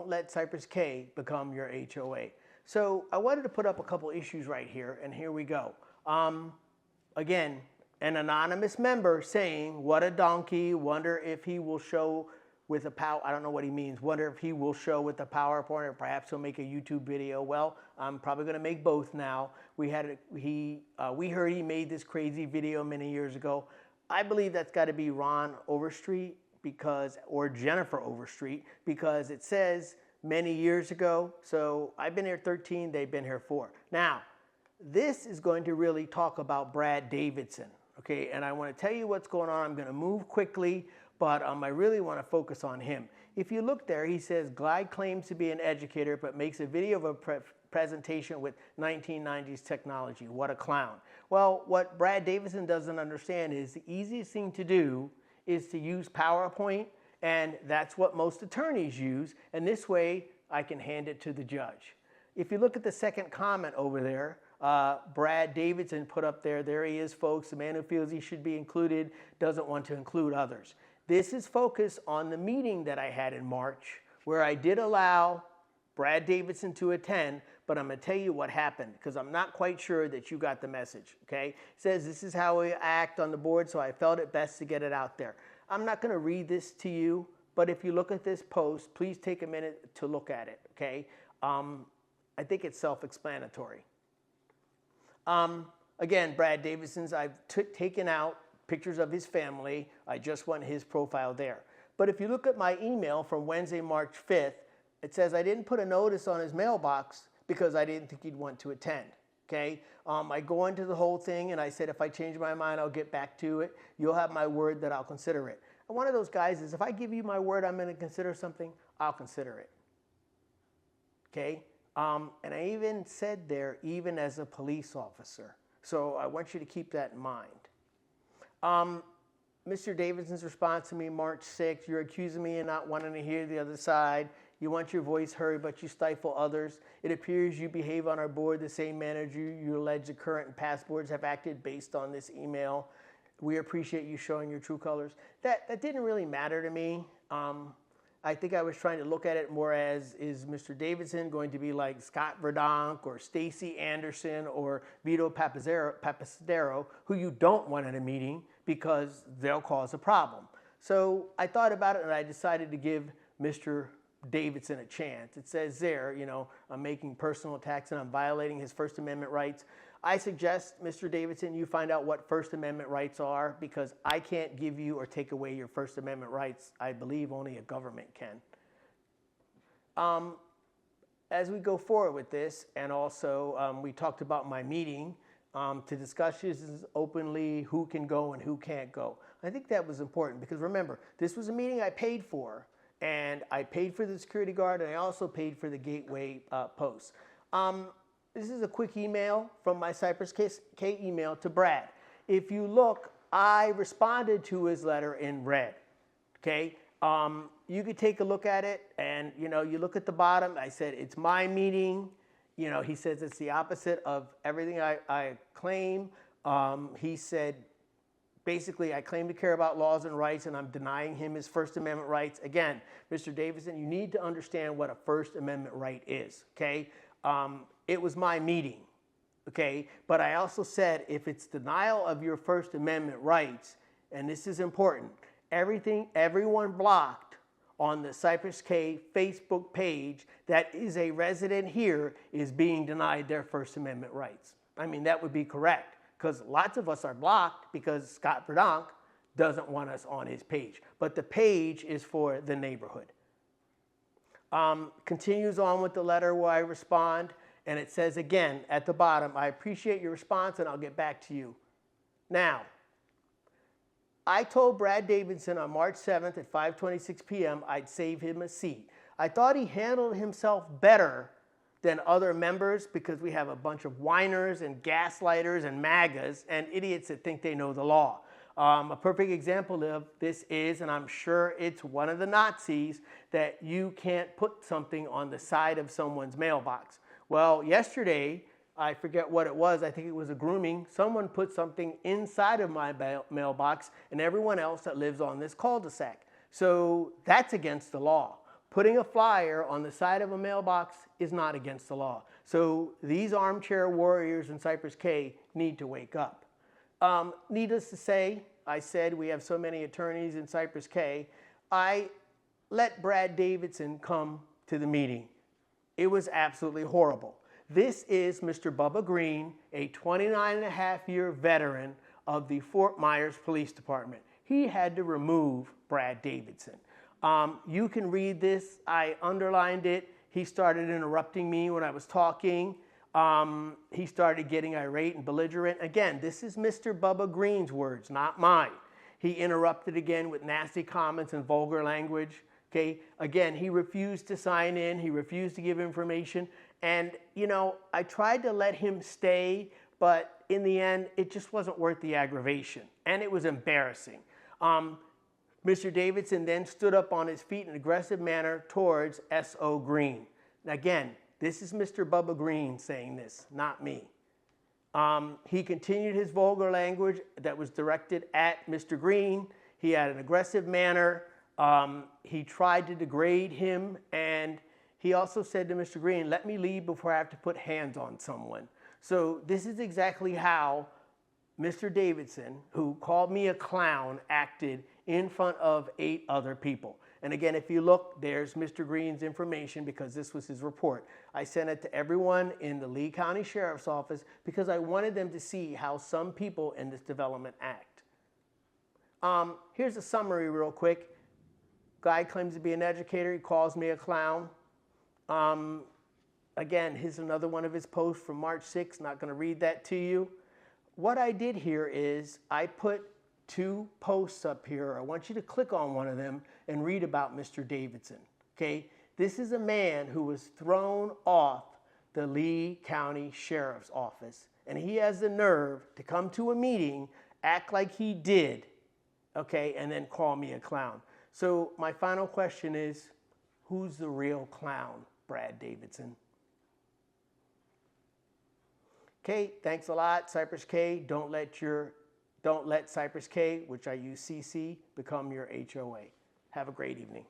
let Cypress K become your HOA. So I wanted to put up a couple issues right here, and here we go. Again, an anonymous member saying, what a donkey, wonder if he will show with a power, I don't know what he means, wonder if he will show with a PowerPoint, or perhaps he'll make a YouTube video. Well, I'm probably gonna make both now. We heard he made this crazy video many years ago. I believe that's gotta be Ron Overstreet or Jennifer Overstreet, because it says many years ago. So I've been here 13, they've been here 4. Now, this is going to really talk about Brad Davidson, okay? And I want to tell you what's going on. I'm going to move quickly, but I really want to focus on him. If you look there, he says, Glide claims to be an educator, but makes a video of a presentation with 1990s technology. What a clown. Well, what Brad Davidson doesn't understand is the easiest thing to do is to use PowerPoint, and that's what most attorneys use, and this way I can hand it to the judge. If you look at the second comment over there, Brad Davidson put up there he is, folks, the man who feels he should be included doesn't want to include others. This is focused on the meeting that I had in March, where I did allow Brad Davidson to attend, but I'm going to tell you what happened, because I'm not quite sure that you got the message, okay? It says this is how we act on the board, so I felt it best to get it out there. I'm not going to read this to you, but if you look at this post, please take a minute to look at it, okay? I think it's self-explanatory. Again, Brad Davidson's, I've taken out pictures of his family. I just want his profile there. But if you look at my email from Wednesday, March 5th, it says I didn't put a notice on his mailbox because I didn't think he'd want to attend. Okay, I go into the whole thing and I said, if I change my mind, I'll get back to it. You'll have my word that I'll consider it. And one of those guys is, if I give you my word I'm going to consider something, I'll consider it. Okay, and I even said there, even as a police officer. So I want you to keep that in mind. Mr. Davidson's response to me, March 6th, you're accusing me of not wanting to hear the other side. You want your voice heard, but you stifle others. It appears you behave on our board the same manner you allege the current and past boards have acted based on this email. We appreciate you showing your true colors. That didn't really matter to me. I think I was trying to look at it more as, is Mr. Davidson going to be like Scott Verdonk or Stacey Anderson or Vito Pappasadero, who you don't want at a meeting because they'll cause a problem. So I thought about it and I decided to give Mr. Davidson a chance. It says there, you know, I'm making personal attacks and I'm violating his First Amendment rights. I suggest, Mr. Davidson, you find out what First Amendment rights are, because I can't give you or take away your First Amendment rights. I believe only a government can. As we go forward with this, and also we talked about my meeting to discuss this openly, who can go and who can't go. I think that was important because remember, this was a meeting I paid for, and I paid for the security guard, and I also paid for the gateway posts. This is a quick email from my Cypress K email to Brad. If you look, I responded to his letter in red, okay? You could take a look at it, and you know, you look at the bottom, I said, it's my meeting. You know, he says it's the opposite of everything I claim. He said, basically, I claim to care about laws and rights, and I'm denying him his First Amendment rights. Again, Mr. Davidson, you need to understand what a First Amendment right is, okay? It was my meeting, okay? But I also said, if it's denial of your First Amendment rights, and this is important, everyone blocked on the Cypress K Facebook page that is a resident here is being denied their First Amendment rights. I mean, that would be correct, because lots of us are blocked because Scott Verdonk doesn't want us on his page. But the page is for the neighborhood. Continues on with the letter where I respond, and it says again at the bottom, I appreciate your response and I'll get back to you. Now, I told Brad Davidson on March 7th at 5:26 p.m. I'd save him a seat. I thought he handled himself better than other members because we have a bunch of whiners and gaslighters and MAGAs and idiots that think they know the law. A perfect example of this is, and I'm sure it's one of the Nazis, that you can't put something on the side of someone's mailbox. Well, yesterday, I forget what it was, I think it was a grooming, someone put something inside of my mailbox and everyone else that lives on this cul-de-sac. So that's against the law. Putting a flyer on the side of a mailbox is not against the law. So these armchair warriors in Cypress K need to wake up. Needless to say, I said we have so many attorneys in Cypress K. I let Brad Davidson come to the meeting. It was absolutely horrible. This is Mr. Bubba Green, a 29-and-a-half-year veteran of the Fort Myers Police Department. He had to remove Brad Davidson. You can read this. I underlined it. He started interrupting me when I was talking. He started getting irate and belligerent. Again, this is Mr. Bubba Green's words, not mine. He interrupted again with nasty comments and vulgar language. Okay, again, he refused to sign in. He refused to give information. And, you know, I tried to let him stay, but in the end, it just wasn't worth the aggravation. And it was embarrassing. Mr. Davidson then stood up on his feet in an aggressive manner towards S.O. Green. Now, again, this is Mr. Bubba Green saying this, not me. He continued his vulgar language that was directed at Mr. Green. He had an aggressive manner. He tried to degrade him, and he also said to Mr. Green, "Let me leave before I have to put hands on someone." So this is exactly how Mr. Davidson, who called me a clown, acted in front of 8 other people. And again, if you look, there's Mr. Green's information because this was his report. I sent it to everyone in the Lee County Sheriff's Office because I wanted them to see how some people in this development act. Here's a summary real quick. Guy claims to be an educator. He calls me a clown. Again, here's another one of his posts from March 6th. Not going to read that to you. What I did here is I put 2 posts up here. I want you to click on one of them and read about Mr. Davidson. Okay? This is a man who was thrown off the Lee County Sheriff's Office, and he has the nerve to come to a meeting, act like he did, okay, and then call me a clown. So my final question is, who's the real clown, Brad Davidson? Okay, thanks a lot, Cypress K. Don't let Cypress K, which I use CC, become your HOA. Have a great evening.